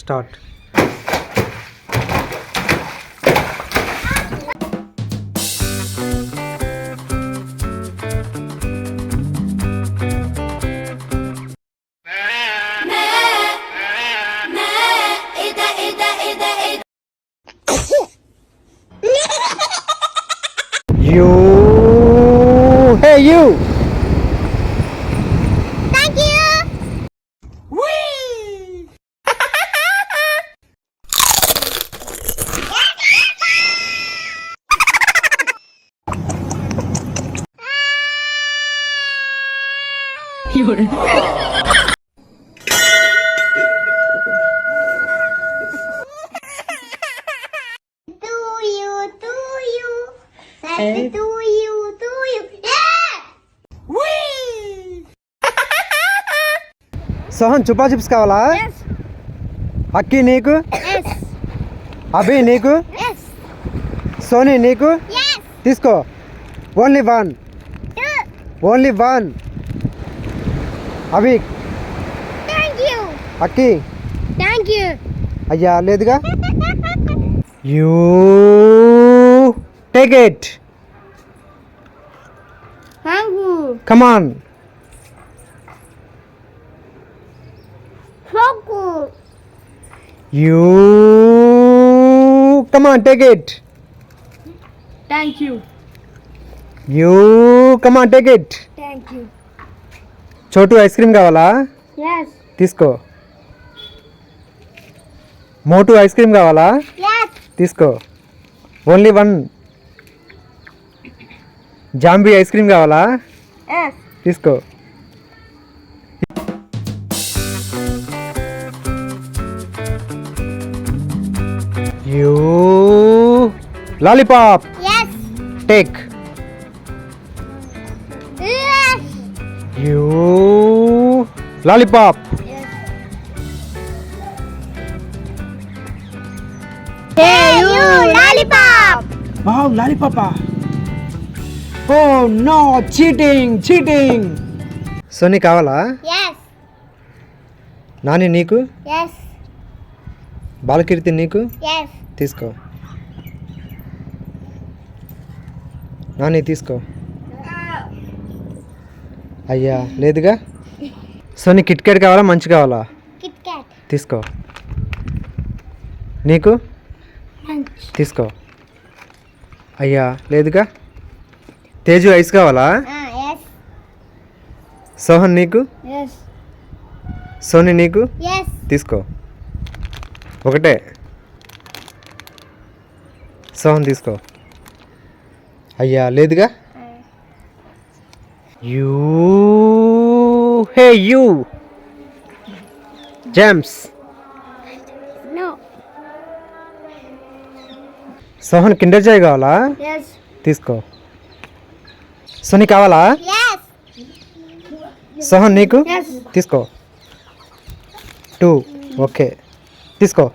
Start. You, hey you. Thank you. Whee! Happy to you. Yeah! Sohan చుపా chips కావాలా? Yes. అక్కి నీకు? Yes. అభి నీకు? Yes. Sony నీకు? Yes. తీసుకో. Only one. Only one. Abhi. Thank you. Akki. Thank you. అయ్యా లేదుగా. You take it. Thank you. Come on. So good. You come on take it. Thank you. You come on take it. Thank you. చోటు ice cream కావాలా? Yes. తీసుకో. మోటు ice cream కావాలా? Yes. తీసుకో. Only one. Zombie ice cream కావాలా? Yes. తీసుకో. You lollipop Yes. Take. Yes. You lollipop. Hey, you lollipop. Wow లాలీపాపా. Oh no cheating. Soni కావాలా? Yes. Nani నీకు? Yes. బాలకీర్తి నీకు? Yes. తీసుకో. నాని తీసుకో. అయ్యా లేదుగా. సోనీ కిట్ క్యాట్ కావాలా మంచి కావాలా? Kit Kat. తీసుకో. నీకు? Munch. తీసుకో. అయ్యా లేదుగా. తేజు ఐస్ కావాలా? Yes. సోహన్ నీకు? Yes. సోనీ నీకు? Yes. తీసుకో. ఒకటే. సోహన్ తీసుకో. అయ్యా లేదుగా. You hey you James. No. Sohan Kinder Joy కావాలా? Yes. తీసుకో. సోనీ కావాలా? Yes. సోహన్ నీకు? Yes. తీసుకో. 2 ఓకే తీసుకో.